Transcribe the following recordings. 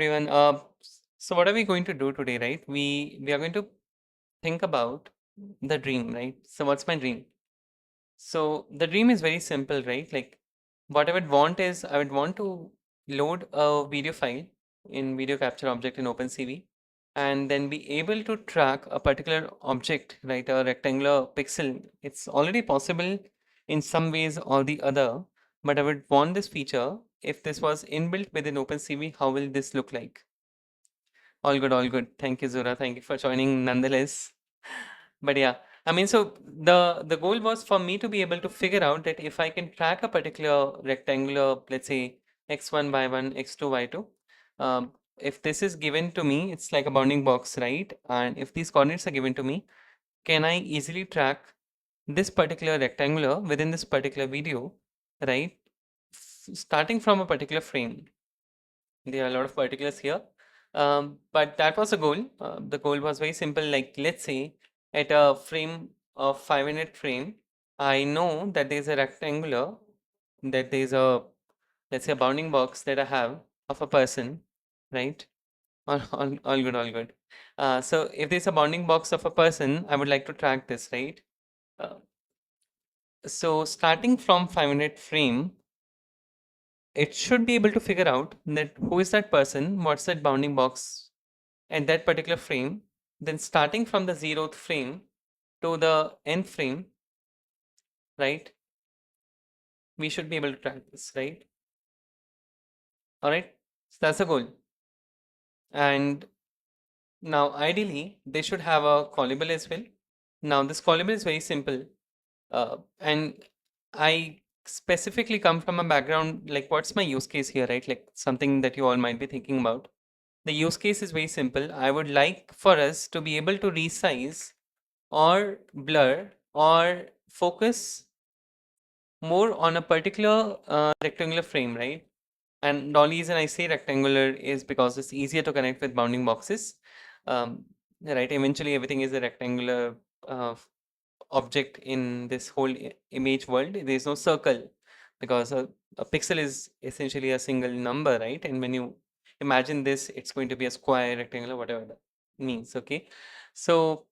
Everyone, so what are we going to do today, right? We are going to think about the dream, right? So what's my dream? So the dream is very simple, right? Like what I would want is I would want to load a video file in video capture object in OpenCV and then be able to track a particular object, right? A rectangular pixel. It's already possible in some ways or the other, but I would want this feature. If this was inbuilt within OpenCV, how will this look like? All good, all good. Thank you, Zura. Thank you for joining nonetheless. But yeah, I mean, so the goal was for me to be able to figure out that if I can track a particular rectangular, let's say x1 y1, x2 y2, if this is given to me, it's like a bounding box, right? And if these coordinates are given to me, can I easily track this particular rectangular within this particular video, right? Starting from a particular frame. There are a lot of particulars here. But that was the goal. The goal was very simple. Like, let's say at a frame of 500 frame, I know that there's a rectangular, that there's a, let's say, a bounding box that I have of a person, right? All good, all good. So if there's a bounding box of a person, I would like to track this, right? Uh, so starting from 500 frame, it should be able to figure out that who is that person, what's that bounding box at that particular frame, then starting from the 0th frame to the nth frame, right? We should be able to track this, right? All right. So that's the goal. And now ideally they should have a callable as well. Now this callable is very simple. And I specifically come from a background, like what's my use case here, right? Like something that you all might be thinking about. The use case is very simple. I would like for us to be able to resize or blur or focus more on a particular rectangular frame, right? And the only reason I say rectangular is because it's easier to connect with bounding boxes. Right, eventually everything is a rectangular uh, object in this whole image world. There is no circle because a pixel is essentially a single number, right? And when you imagine this, it's going to be a square, rectangular, whatever that means, okay? So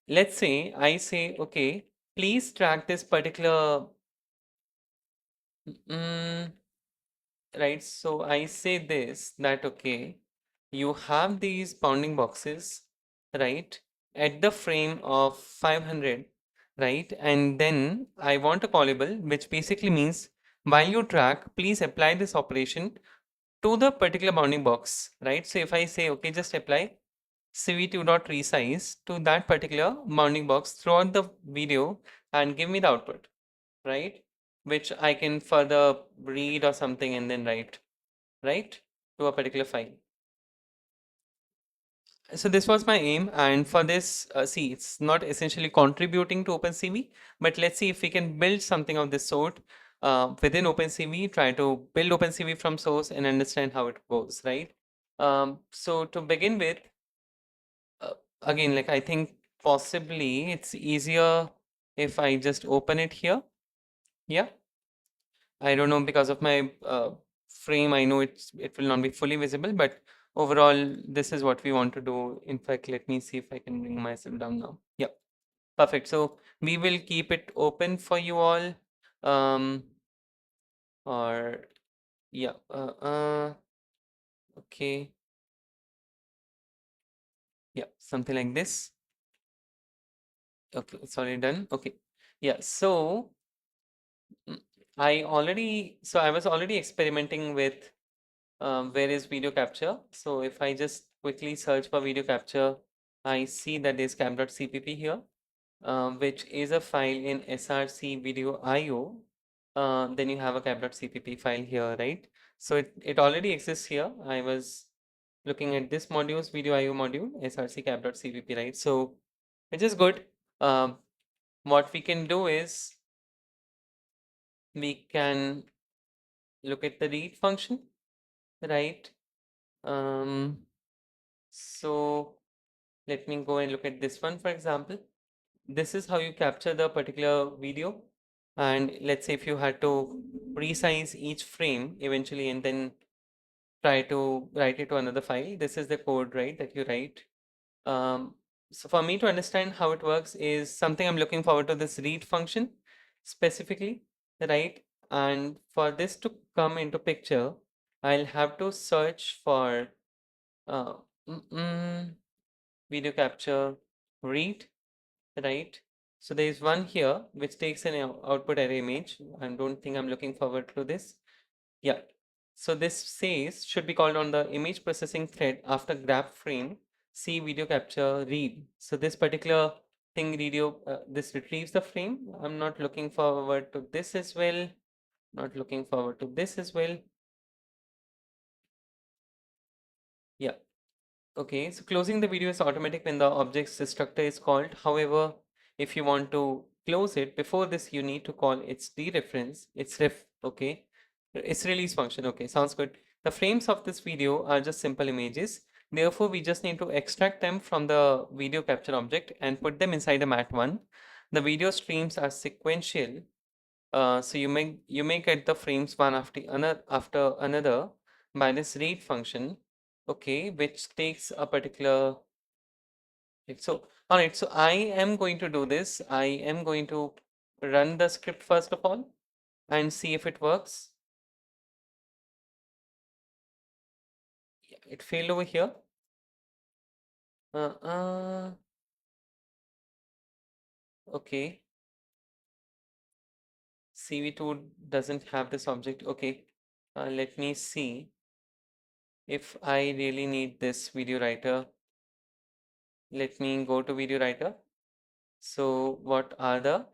let's say I say, okay, please track this particular, mm, right? So I say this, that, okay, you have these bounding boxes, right, at the frame of 500, right? And then I want a callable, which basically means while you track, please apply this operation to the particular bounding box, right? So if I say, okay, just apply cv2.resize to that particular bounding box throughout the video and give me the output, right? Which I can further read or something and then write, right, to a particular file. So this was my aim, and for this, see, it's not essentially contributing to OpenCV, but let's see if we can build something of this sort within OpenCV, try to build OpenCV from source and understand how it goes, right? So to begin with, uh, again, like I think possibly it's easier if I just open it here. Yeah, I don't know, because of my frame, I know it will not be fully visible, but overall, this is what we want to do. In fact, let me see if I can bring myself down now. Yeah, perfect. So we will keep it open for you all. Um, or yeah, okay, yeah, something like this. Okay, it's already done. Okay, yeah. So mm, I was already experimenting with where is video capture. So if I just quickly search for video capture, I see that there's cap.cpp here, which is a file in src video IO. Then you have a cap.cpp file here, right? So it already exists here. I was looking at this module's video IO module, src cap.cpp, right? So which is good. Um, what we can do is we can look at the read function, right? Um, so let me go and look at this one, for example. This is how you capture the particular video. And let's say if you had to resize each frame eventually and then try to write it to another file. This is the code, right, that you write. Um, so for me to understand how it works is something I'm looking forward to this read function specifically, right? And for this to come into picture, I'll have to search for uh, mm, mm, video capture read, right? So there is one here which takes an output array image. I don't think I'm looking forward to this. Yeah. So this says should be called on the image processing thread after grab frame see video capture read. So this particular thing video this retrieves the frame. I'm not looking forward to this as well. Not looking forward to this as well. Yeah. Okay, so closing the video is automatic when the object's destructor is called. However, if you want to close it, before this you need to call its dereference, its ref, okay? Its release function, okay, sounds good. The frames of this video are just simple images. Therefore, we just need to extract them from the video capture object and put them inside a mat1. The video streams are sequential, so you may get the frames one after another by this read function, okay, which takes a particular. So all right, so I am going to do this. I am going to run the script first of all and see if it works. Yeah, it failed over here. Uh, uh, okay, CV2 doesn't have this object. Okay, let me see if I really need this video writer. Let me go to video writer. So what are the,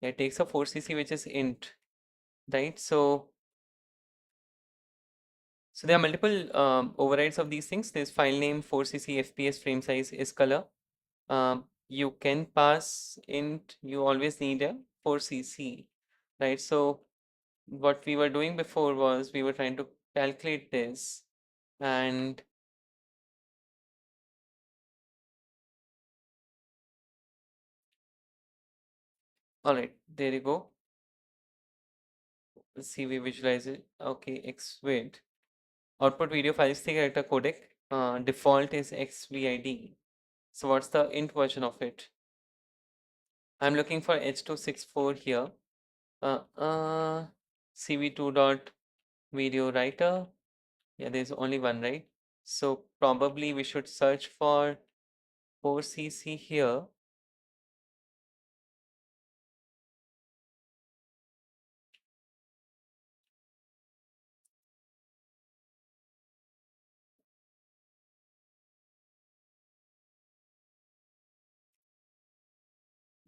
it takes a 4cc which is int, right? So there are multiple overrides of these things. There's file name, 4cc, FPS, frame size is color. You can pass int, you always need a 4cc, right? So what we were doing before was we were trying to calculate this, and all right, there you go. See, we visualize it. Okay, xvid. Output video 5 character codec. Default is xvid. So what's the int version of it? I'm looking for h264 here. CV2 dot video writer. Yeah, there's only one, right? So probably we should search for 4cc here.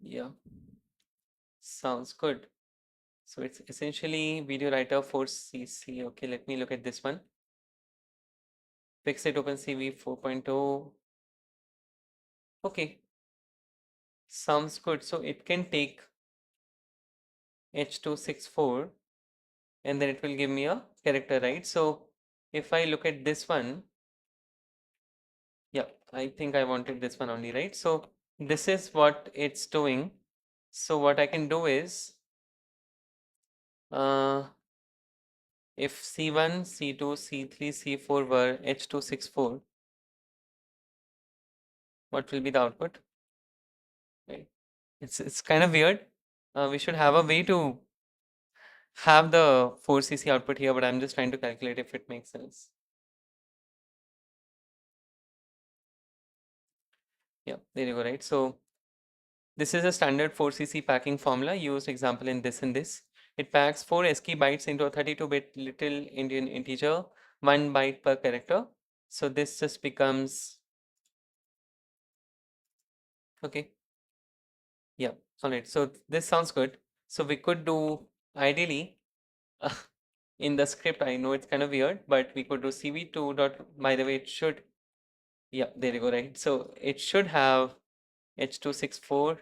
Yeah, sounds good. So it's essentially video writer 4cc. Okay, let me look at this one. Fix it OpenCV 4.0. Okay, sounds good. So it can take h264 and then it will give me a character, right? So if I look at this one, yeah, I think I wanted this one only, right? So this is what it's doing. So what I can do is, if C1, C2, C3, C4 were H264, what will be the output? Right. It's kind of weird. We should have a way to have the 4cc output here, but I'm just trying to calculate if it makes sense. Yeah, there you go, right? So this is a standard 4cc packing formula used example in this and this. It packs 4 ASCII bytes into a 32-bit little Indian integer, 1 byte per character. So this just becomes, okay, yeah, all right. So this sounds good. So we could do ideally in the script. I know it's kind of weird, but we could do CV2 dot, by the way, it should, yeah, there you go, right? So it should have H264,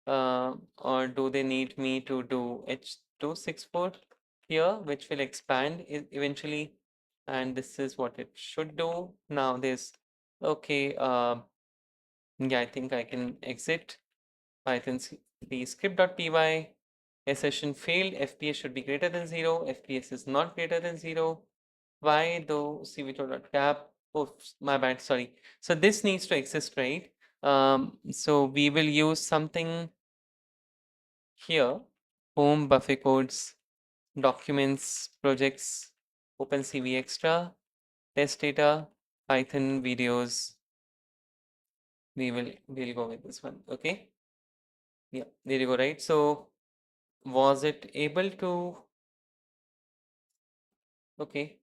or do they need me to do H264 here, which will expand eventually, and this is what it should do. Now there's, okay, yeah, I think I can exit Python the script.py. A session failed, FPS should be greater than 0, FPS is not greater than 0. Why though cv2.cap? Oops, my bad, sorry. So this needs to exist, right? So we will use something here, home, buffet codes, documents, projects, OpenCV extra, test data, Python videos. We'll go with this one. Okay. Yeah, there you go, right? So was it able to, okay.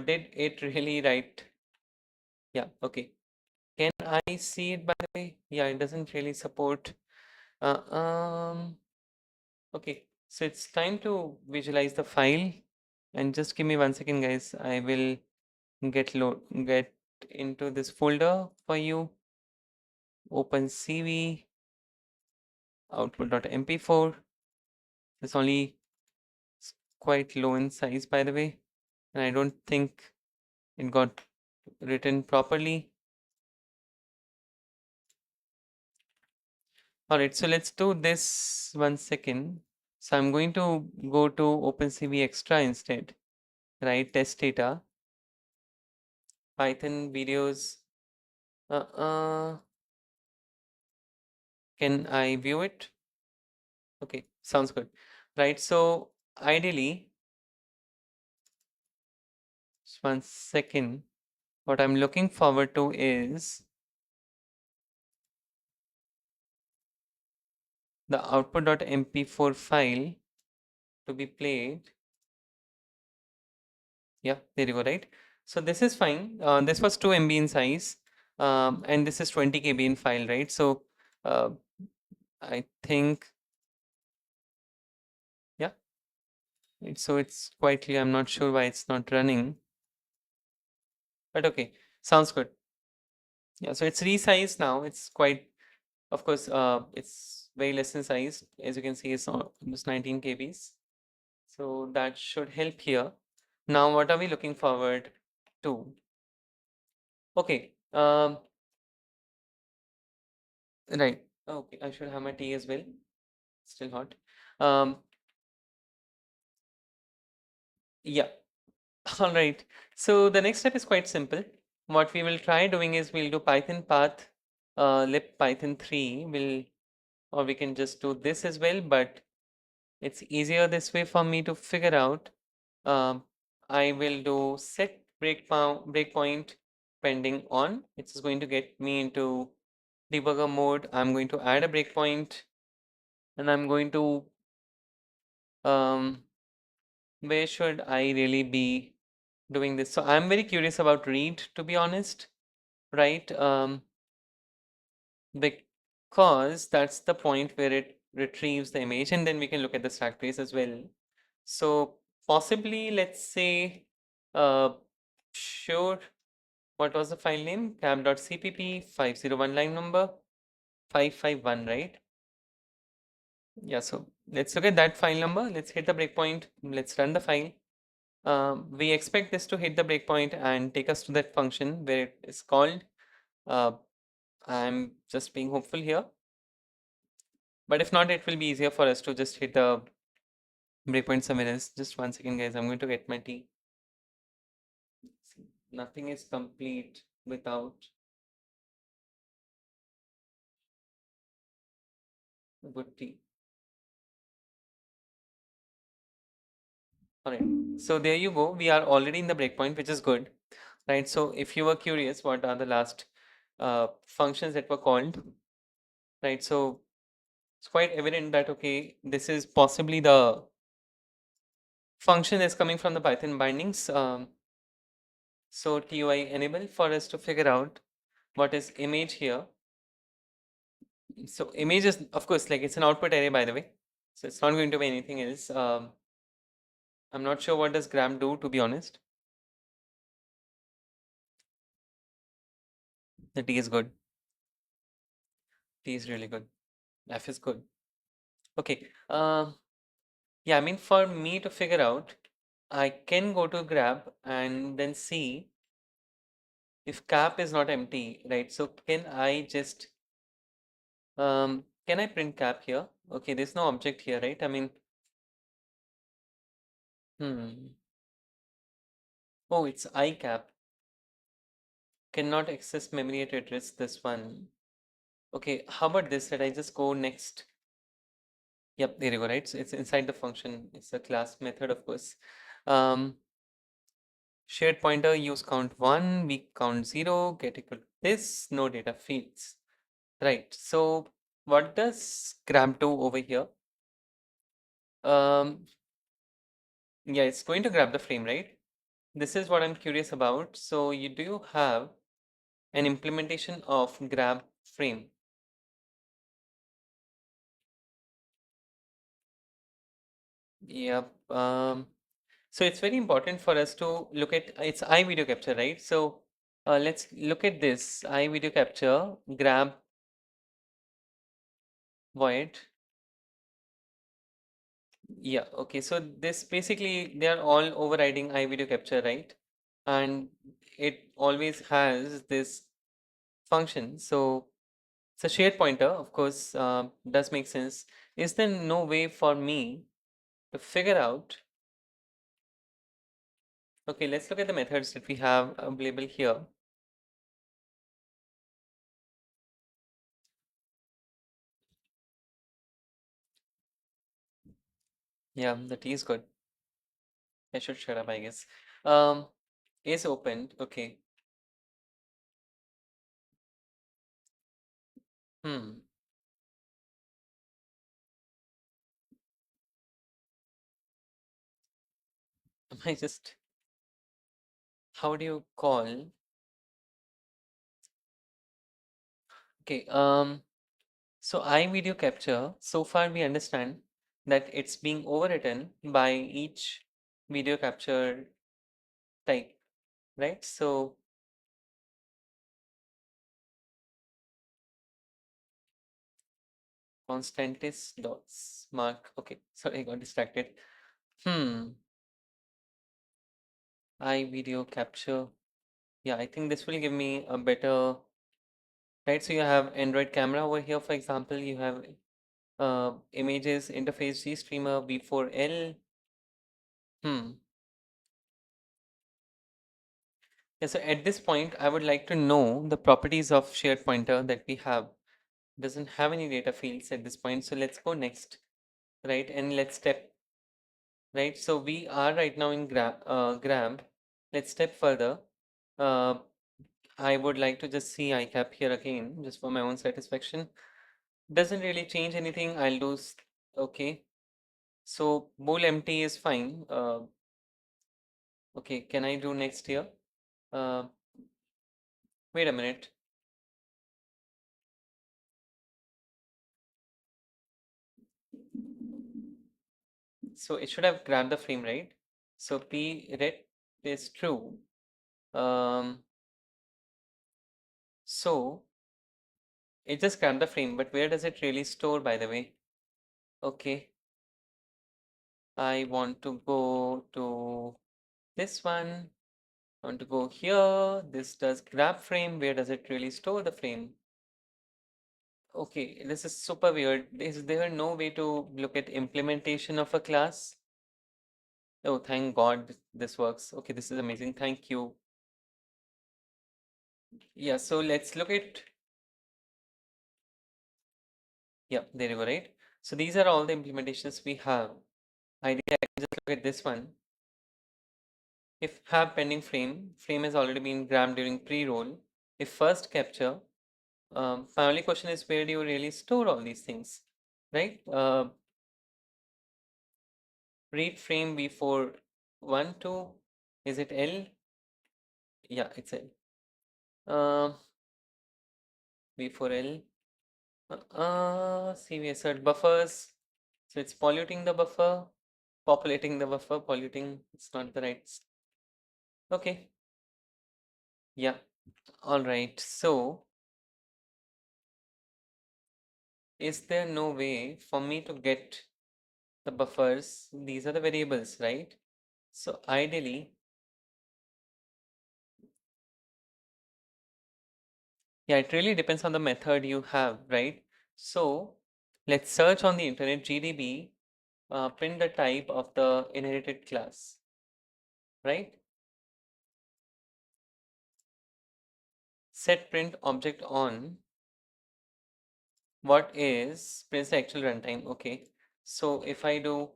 Did it really write? Yeah, okay. Can I see it by the way? Yeah, it doesn't really support. Uh, um, okay. So it's time to visualize the file. And just give me 1 second, guys. I will get into this folder for you. OpenCV output.mp4. It's only quite low in size, by the way, and I don't think it got written properly. All right, so let's do this 1 second. So I'm going to go to OpenCV Extra instead, right? Test data, Python videos. Uh, uh, can I view it? Okay, sounds good. Right, so ideally, just 1 second. What I'm looking forward to is the output.mp4 file to be played. Yeah, there you go, right? So this is fine. This was 2 MB in size, and this is 20 KB in file, right? So uh, I think, yeah, so it's quite clear. I'm not sure why it's not running, but okay, sounds good. Yeah, so it's resized now. It's quite, of course, it's very less in size. As you can see, it's almost 19 KBs. So that should help here. Now, what are we looking forward to? Okay, right. Okay, I should have my tea as well. Still hot. Um, yeah. All right. So the next step is quite simple. What we will try doing is we'll do Python path, lib Python 3. Or we can just do this as well, but it's easier this way for me to figure out. Um, I will do set breakpoint pending on. It's going to get me into debugger mode. I'm going to add a breakpoint, and I'm going to um, where should I really be doing this? So I'm very curious about read, to be honest, right? Because that's the point where it retrieves the image, and then we can look at the stack trace as well. So possibly, let's say, uh, sure, what was the file name? cab.cpp 501 line number 551, right? Yeah, so let's look at that file number. Let's hit the breakpoint. Let's run the file. We expect this to hit the breakpoint and take us to that function where it is called. Uh, I'm just being hopeful here, but if not, it will be easier for us to just hit the breakpoint somewhere else. Just 1 second, guys. I'm going to get my tea. See, nothing is complete without a good tea. All right. So there you go. We are already in the breakpoint, which is good, right? So if you were curious, what are the last functions that were called, right? So it's quite evident that, okay, this is possibly the function is coming from the Python bindings. So TUI enable for us to figure out what is image here. So image is, of course, like it's an output array, by the way. So it's not going to be anything else. I'm not sure what does gram do, to be honest. The T is good. T is really good. F is good. Okay. Yeah, I mean, for me to figure out, I can go to grab and then see if cap is not empty, right? So can I print cap here? Okay, there's no object here, right? I mean, hmm. Oh, it's ICAP. Cannot access memory at address this one. Okay, how about this that I just go next? Yep, there you go, right? So it's inside the function. It's a class method, of course. Um, Shared pointer, use count 1, we count 0, get equal to this, no data fields. Right, so what does grab do over here? Um, yeah, it's going to grab the frame, right? This is what I'm curious about. So you do you have an implementation of grab frame? Yep. So it's very important for us to look at it's iVideo capture, right? So let's look at this iVideo capture grab void. Yeah, okay. So this basically they are all overriding iVideo capture, right? And it always has this function. So it's a shared pointer, of course, does make sense. Is there no way for me to figure out? Okay, let's look at the methods that we have available here. Yeah, the T is good. I should shut up, I guess. Um, is opened. Okay. Hmm. Am I just? How do you call? Okay. So iVideo capture. So far, we understand that it's being overwritten by each video capture type, right? So constantis dots mark. Okay. Sorry, I got distracted. Hmm. iVideo capture. Yeah, I think this will give me a better, right? So you have Android camera over here, for example. You have images interface GStreamer v4L. Hmm. Yeah, so at this point, I would like to know the properties of shared pointer that we have. Doesn't have any data fields at this point. So let's go next, right? And let's step, right? So we are right now in Grab. Let's step further. Uh, I would like to just see ICAP here again, just for my own satisfaction. Doesn't really change anything. I'll do, okay. So bool empty is fine. Okay, can I do next here? Uh, Wait a minute. So it should have grabbed the frame, right? So P ret is true. Um, so it just grabbed the frame, but where does it really store, by the way? Okay, I want to go to this one. I want to go here. This does grab frame. Where does it really store the frame? Okay, this is super weird. Is there no way to look at implementation of a class? Oh, thank God this works. Okay, this is amazing. Thank you. Yeah, so let's look at, yeah, there you go, right? So these are all the implementations we have. Ideally, I can just look at this one. If have pending frame has already been grabbed during pre-roll. If first capture, my only question is where do you really store all these things, right? Read frame before 1, 2, is it L? Yeah, it's L. Before L. CV assert buffers. So it's polluting the buffer, populating the buffer, polluting. It's not the right. Okay. Yeah. All right. So is there no way for me to get the buffers? These are the variables, right? So ideally, yeah, it really depends on the method you have, right? So let's search on the internet GDB, print the type of the inherited class, right? set print object on what is prints the actual runtime. Okay. So if I do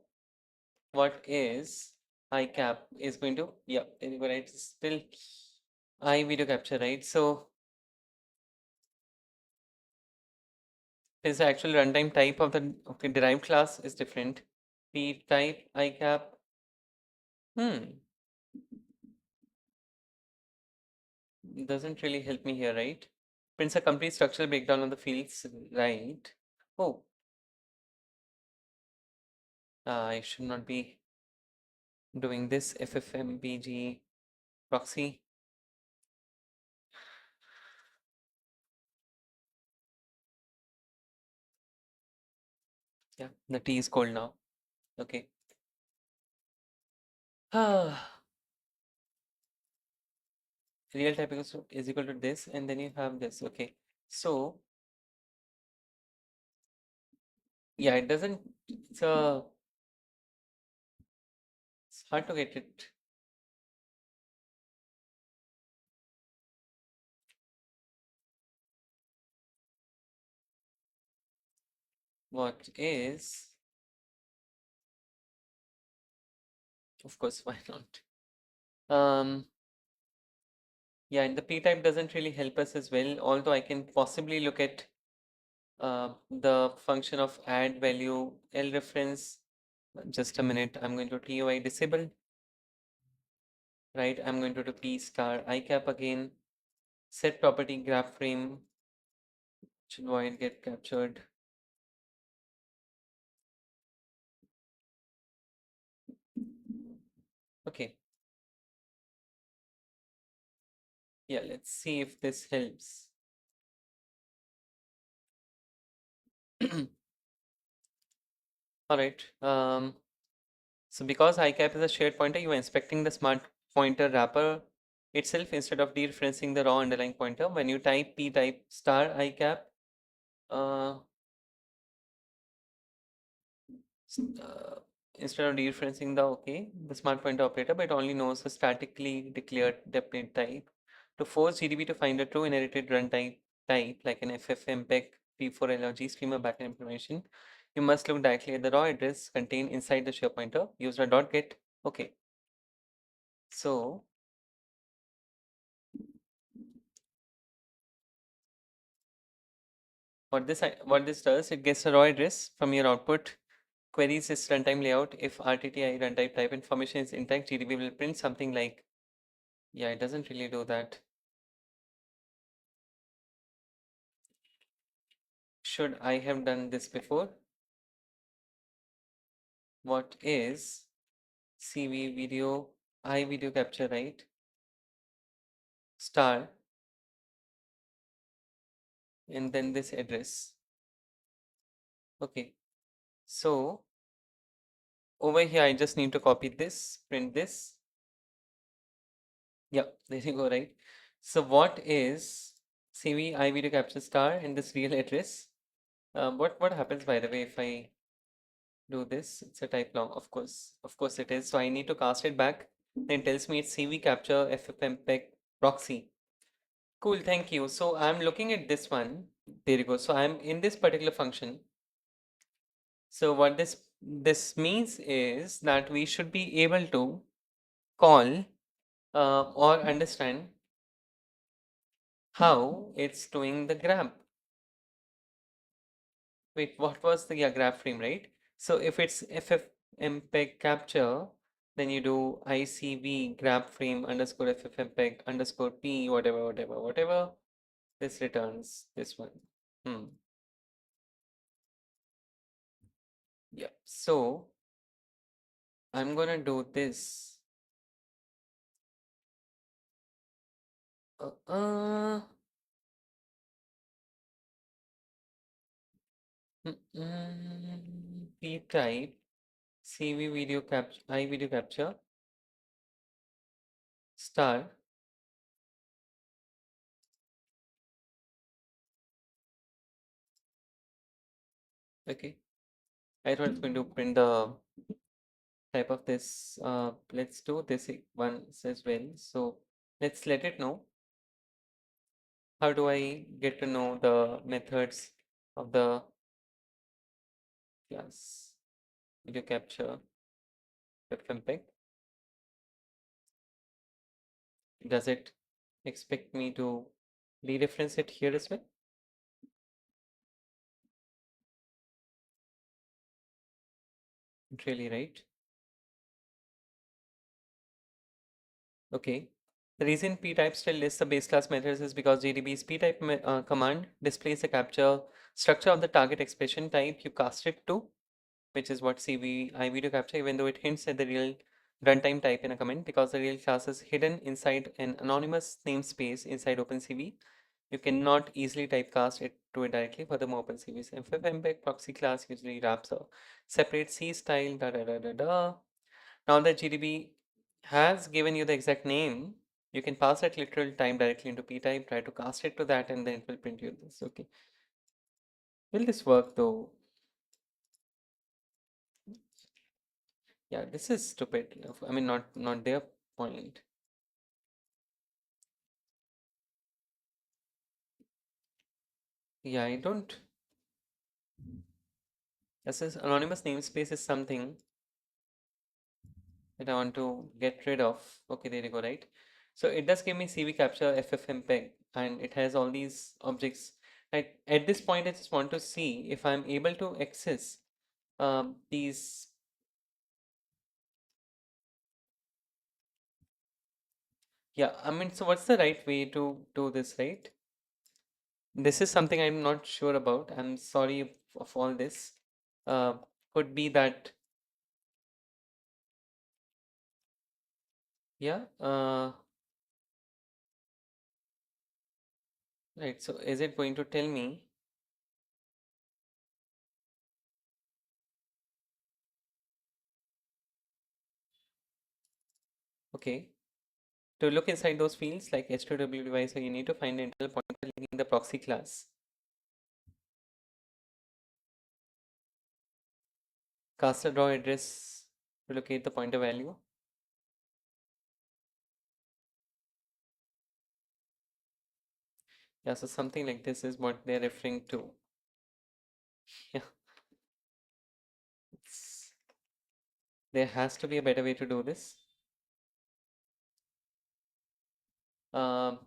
what is I cap is going to, yeah, right, still I video capture, right? So is the actual runtime type of the, okay, derived class is different. P type I cap. Hmm. Doesn't really help me here, right? Prints a complete structural breakdown of the fields, right? Oh, I should not be doing this ffmpg proxy. Yeah, the tea is cold now. Okay. Real type is equal to this, and then you have this. Okay. So, yeah, it doesn't, it's hard to get it. What is, of course, why not? Um, yeah, and the p type doesn't really help us as well, although I can possibly look at the function of add value L reference. Just a minute, I'm going to TOI disable, right? I'm going to do P star I cap again, set property graph frame, should void get captured. Okay, yeah, let's see if this helps. All right. So because ICAP is a shared pointer, you are inspecting the smart pointer wrapper itself instead of dereferencing the raw underlying pointer. When you type p type star ICAP, uh, uh, instead of dereferencing the the smart pointer operator, but it only knows a statically declared depth type. To force GDB to find a true inherited runtime type like an FFmpeg P4L or GStreamer backend information, you must look directly at the raw address contained inside the share pointer. Use a dot get. Okay, so what this does, it gets a raw address from your output, queries its runtime layout. If RTTI runtime type information is intact, GDB will print something like, yeah, it doesn't really do that. Should I have done this before? What is CV video, I video capture, right? Star, and then this address. Okay, so over here, I just need to copy this, print this. Yeah, there you go, right? So what is CV I video capture star and this real address? What happens, by the way, if I do this? It's a type long, of course it is. So I need to cast it back. Then it tells me it's CV capture FFmpeg proxy. Cool, thank you. So I'm looking at this one. There you go. So I'm in this particular function. So what this means is that we should be able to call or understand how it's doing the grab. Wait, what was the, yeah, graph frame, right? So if it's ffmpeg capture, then you do ICV graph frame underscore ffmpeg underscore p whatever. This returns this one. Hmm. Yeah. So I'm gonna do this. Uh, uh, P type CV video capture I video capture star. Okay. I thought it's going to print the type of this. Let's do this one as well. So let's let it know. How do I get to know the methods of the class video capture FFmpeg? Does it expect me to dereference it here as well? Really, right? Okay. The reason ptype still lists the base class methods is because GDB's ptype command displays the capture structure of the target expression type you cast it to, which is what CVI video capture, even though it hints at the real runtime type in a comment, because the real class is hidden inside an anonymous namespace inside OpenCV. You cannot easily typecast it to it directly. Furthermore, OpenCV's FFmpeg proxy class usually wraps a separate C style da da da da da. Now that GDB has given you the exact name, you can pass that literal time directly into ptype, try to cast it to that, and then it will print you this. Okay. Will this work though? Yeah, this is stupid. I mean, not their point. Yeah, I don't. This is anonymous namespace is something that I want to get rid of. Okay, there you go, right? So it does give me CV capture FFmpeg, and it has all these objects. Right? At this point, I just want to see if I'm able to access these. Yeah, I mean, so what's the right way to do this, right? This is something I'm not sure about. I'm sorry of all this. Uh, could be that, yeah. Right. So is it going to tell me? Okay. To look inside those fields like H2W device, so you need to find the internal pointer linking the proxy class. Cast a draw address to locate the pointer value. Yeah, so something like this is what they're referring to. Yeah, there has to be a better way to do this. Um,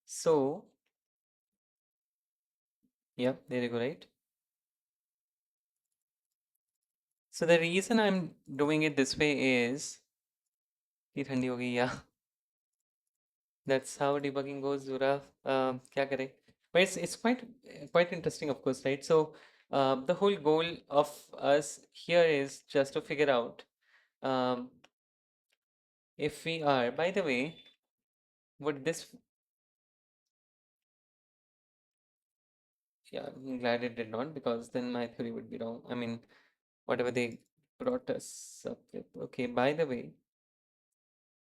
so, yeah, there you go, right? So the reason I'm doing it this way is, ये ठंडी हो गई, yeah. That's how debugging goes, Zura. क्या करे? But it's quite interesting, of course, right? So the whole goal of us here is just to figure out um, if we are. By the way, would this? Yeah, I'm glad it did not, because then my theory would be wrong. I mean, whatever they brought us up with. Okay, by the way,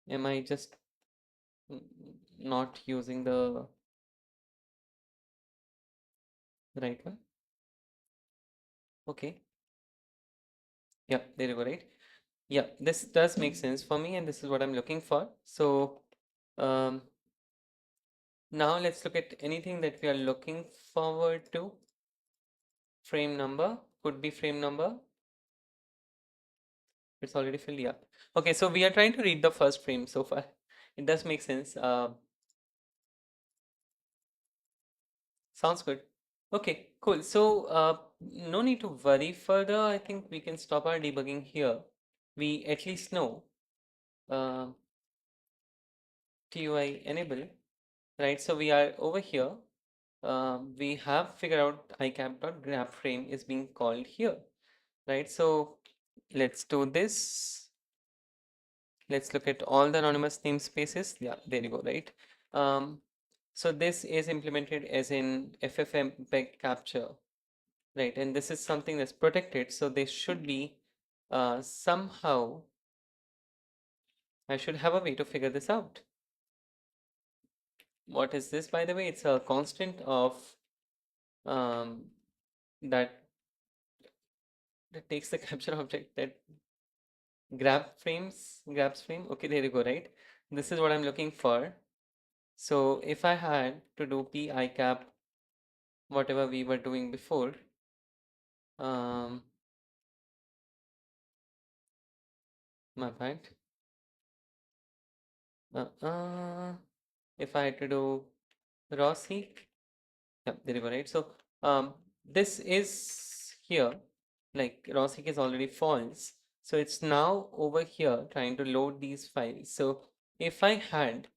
am I just not using the right one? Okay. Yeah, there you go, right? Yeah, this does make sense for me, and this is what I'm looking for. So um, now let's look at anything that we are looking forward to. Frame number could be frame number. It's already filled. Yeah. Okay, so we are trying to read the first frame so far. It does make sense. Sounds good. Okay, cool. So no need to worry further. I think we can stop our debugging here. We at least know uh, TUI enable, right? So we are over here. We have figured out icap.grabFrame is being called here, right? So let's do this. Let's look at all the anonymous namespaces. Yeah, there you go, right? So this is implemented as in FFmpeg capture, right? And this is something that's protected. So they should be somehow, I should have a way to figure this out. What is this, by the way? It's a constant of um, that takes the capture object that grabs frame. Okay, there you go, right? This is what I'm looking for. So if I had to do pi cap, whatever we were doing before, um, my bad. If I had to do raw seek, yeah, there you go, right? So this is here, like raw seek is already false. So it's now over here trying to load these files. So if I had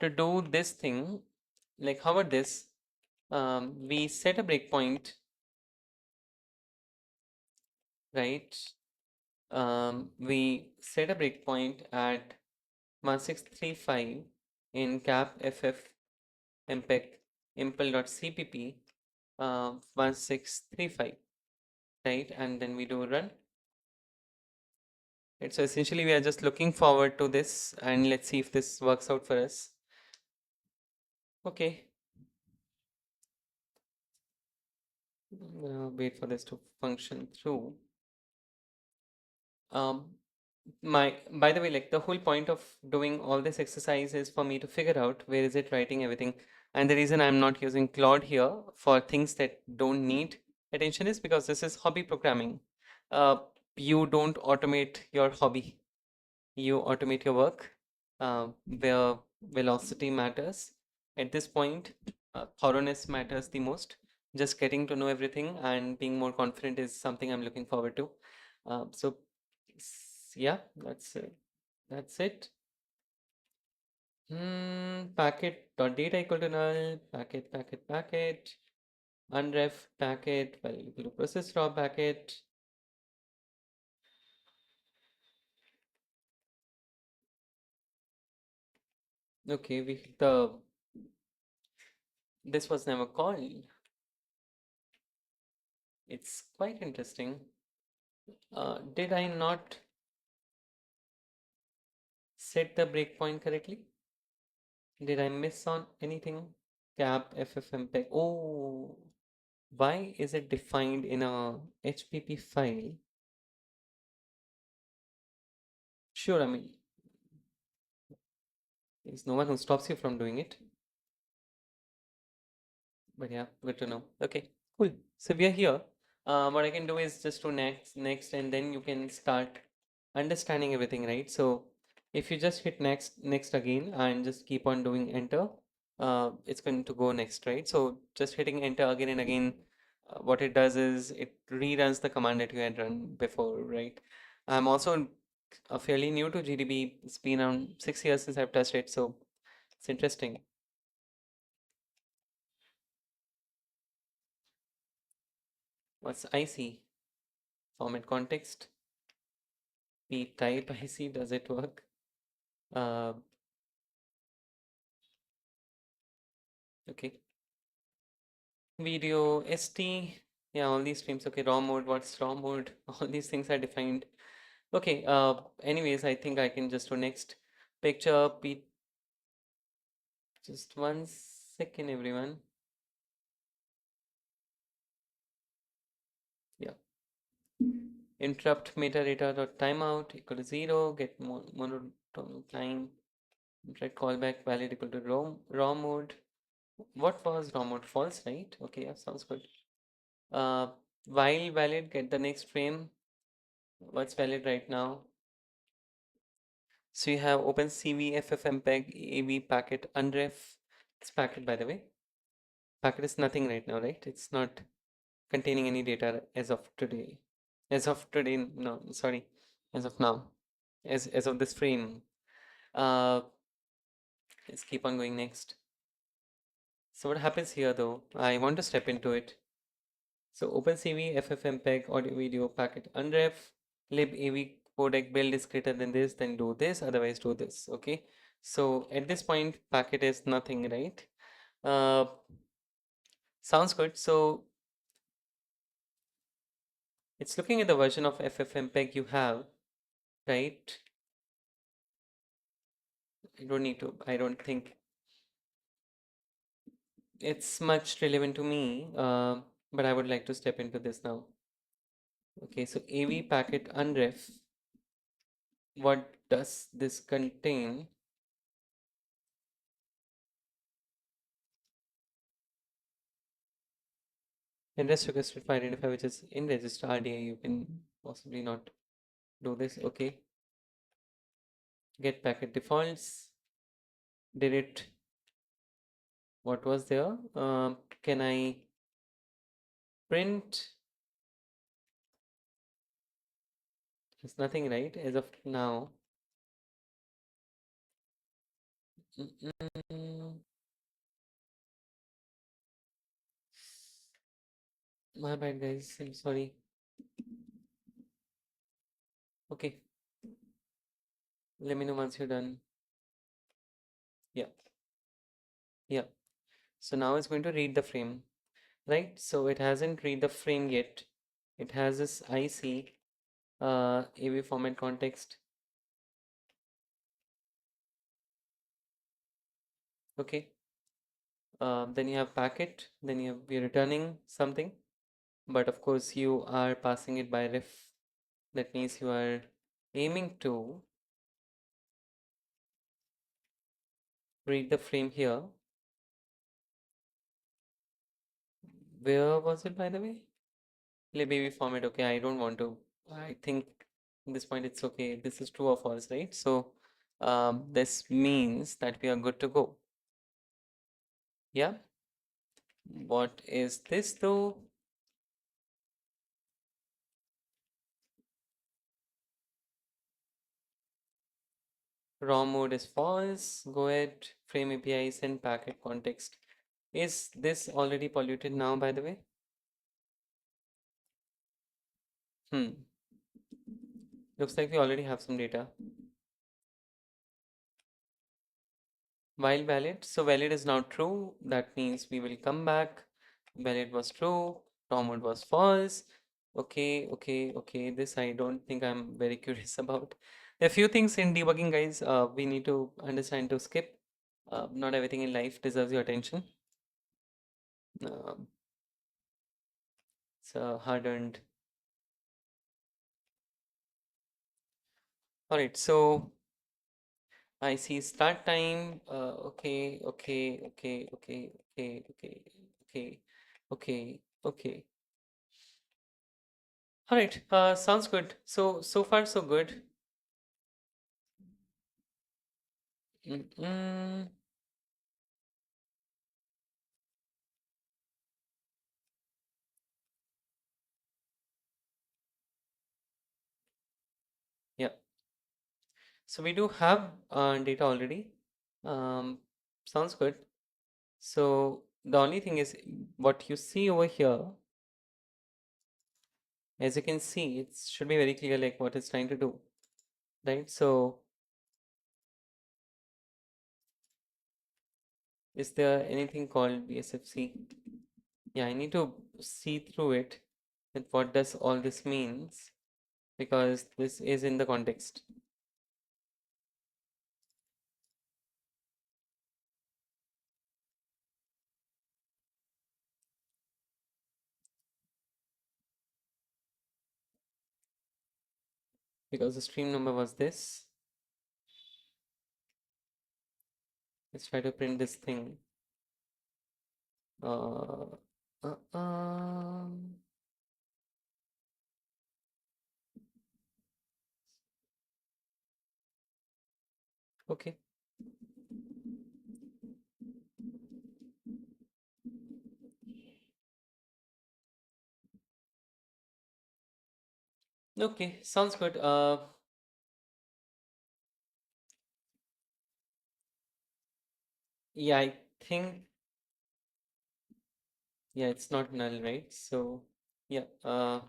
to do this thing, like how about this? We set a breakpoint, right? We set a breakpoint at 1635 in cap ff mpeg impl.cpp 1635, right? And then we do run. Right, so essentially we are just looking forward to this and let's see if this works out for us. Okay. Wait for this to function through. Um, by the way, like the whole point of doing all this exercise is for me to figure out where is it writing everything. And the reason I'm not using Claude here for things that don't need attention is because this is hobby programming. Uh, you don't automate your hobby, you automate your work, where velocity matters. At this point, thoroughness matters the most. Just getting to know everything and being more confident is something I'm looking forward to. So yeah, that's it. Packet dot data equal to null, packet, unref packet, well, equal to process raw packet. Okay, this was never called. It's quite interesting. Did I not set the breakpoint correctly? Did I miss on anything? Cap ffmpeg. Oh, why is it defined in a HPP file? Sure, I mean, there's no one who stops you from doing it. But yeah, good to know. Okay, cool. So we are here. What I can do is just do next, and then you can start understanding everything, right? So if you just hit next again and just keep on doing enter, it's going to go next, right? So just hitting enter again and again, what it does is it reruns the command that you had run before, right? I'm also fairly new to GDB. It's been around 6 years since I've touched it, so it's interesting. What's IC? Format context. P type IC, does it work? Uh, okay. Video ST. Yeah, all these streams. Okay, raw mode. What's raw mode? All these things are defined. Okay. Anyways, I think I can just do next. Picture P. Just 1 second, everyone. Yeah. Interrupt metadata dot timeout equal to 0. Get monotone time. Right callback valid equal to raw mode. What was raw mode? False, right? Okay, yeah, sounds good. Uh, while valid, get the next frame. What's valid right now? So you have OpenCV, FFmpeg, AV packet, unref. This packet, by the way, packet is nothing right now, right? It's not containing any data as of today. As of today, no, sorry, as of now, as of this frame. Uh, let's keep on going next. So what happens here, though? I want to step into it. So OpenCV, FFmpeg, audio video packet unref, libav codec build is greater than this, then do this, otherwise do this. Okay. So at this point, packet is nothing, right? Uh, sounds good. So it's looking at the version of FFmpeg you have, right? I don't need to, I don't think it's much relevant to me, but I would like to step into this now. Okay, so AV packet unref. what does this contain? Interest requested for identify which is in register RDA. You can possibly not do this. Okay. Get packet defaults. Did it? What was there? Can I print? There's nothing, right, as of now. Mm-mm. My bad, guys. I'm sorry. Okay. Let me know once you're done. Yeah. Yeah. So now it's going to read the frame, right? So it hasn't read the frame yet. It has this IC AV format context. Okay. Then you have packet. Then you're returning something. But of course, you are passing it by ref. That means you are aiming to read the frame here. Where was it, by the way? Baby format. Okay, I don't want to. I think at this point it's okay. This is true or false, right? So this means that we are good to go. Yeah. What is this though? Raw mode is false. Go ahead. Frame API send packet context. Is this already polluted now, by the way? Looks like we already have some data. While valid, so valid is now true. That means we will come back. Valid was true. Raw mode was false. Okay, okay, okay. This I don't think I'm very curious about. There are few things in debugging, guys, we need to understand to skip. Not everything in life deserves your attention. Um, it's hard-earned. All right, so I see start time. Okay, okay, okay, okay, okay, okay, okay, okay, okay. All right, sounds good. So far so good. Mm-mm. Yeah. So we do have data already. Um, Sounds good. So the only thing is what you see over here, as you can see, it should be very clear like what it's trying to do, right? So is there anything called BSFC? Yeah, I need to see through it that what does all this means because this is in the context. Because the stream number was this. Let's try to print this thing. Uh, uh, um, okay. Okay, sounds good. Yeah, I think, yeah, it's not null, right? So, yeah, ah,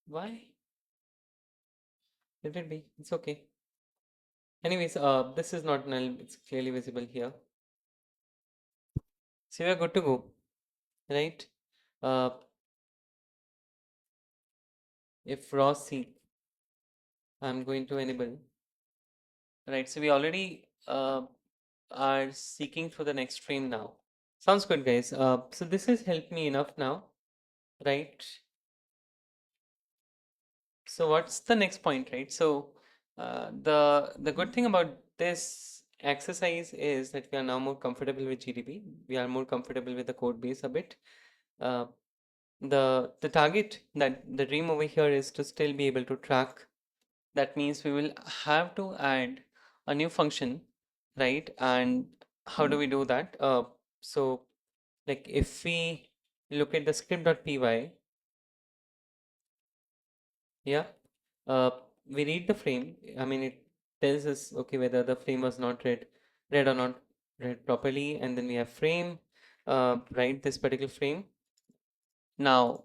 why? Let it be. It's okay. Anyways, this is not null. It's clearly visible here. So we're good to go, right? Uh, if raw seek, I'm going to enable. Right, so we already are seeking for the next frame now. Sounds good, guys. So this has helped me enough now, right? So what's the next point, right? So the good thing about this exercise is that we are now more comfortable with GDB. We are more comfortable with the code base a bit. Uh, the target, that the dream over here, is to still be able to track. That means we will have to add a new function, right? And how do we do that? So like if we look at the script.py, yeah, uh, we read the frame. I mean, it tells us, okay, whether the frame was not read or not read properly, and then we have frame, right? This particular frame. Now,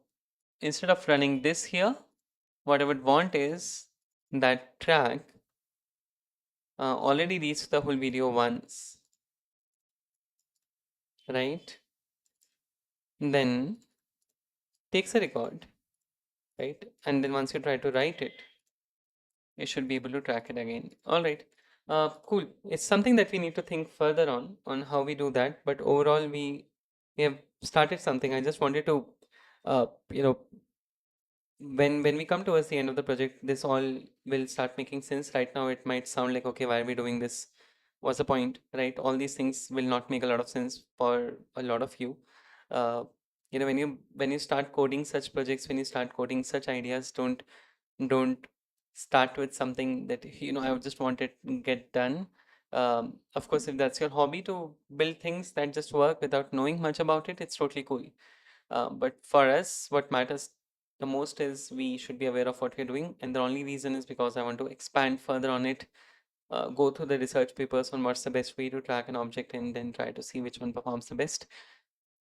instead of running this here, what I would want is that track already reached the whole video once, right? Then takes a record, right? And then once you try to write it, you should be able to track it again. All right. Cool. It's something that we need to think further on how we do that. But overall, we have started something. I just wanted to, uh, you know, when we come towards the end of the project, this all will start making sense. Right now, it might sound like, okay, why are we doing this? What's the point, right? All these things will not make a lot of sense for a lot of you. Uh, when you start coding such projects, when you start coding such ideas, don't start with something that I would just want it to get done. Of course, if that's your hobby to build things that just work without knowing much about it, it's totally cool. But for us, what matters the most is we should be aware of what we're doing, and the only reason is because I want to expand further on it, go through the research papers on what's the best way to track an object, and then try to see which one performs the best.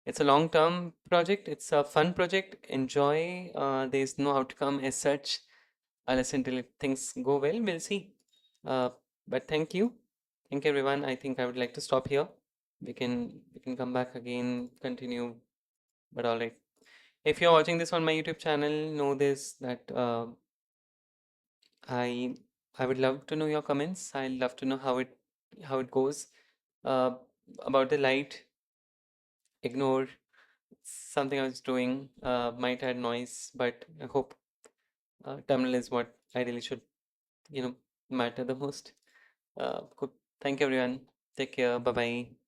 It's a long-term project. It's a fun project. Enjoy. There's no outcome as such, unless until things go well. We'll see. Uh, but thank you everyone. I think I would like to stop here. We can come back again, continue. But all right. If you're watching this on my YouTube channel, know this that I I would love to know your comments. I'd love to know how it goes. Uh, about the light, ignore something I was doing. Might add noise, but I hope terminal is what I really should you know matter the most. Cool. Thank you everyone. Take care. Bye bye.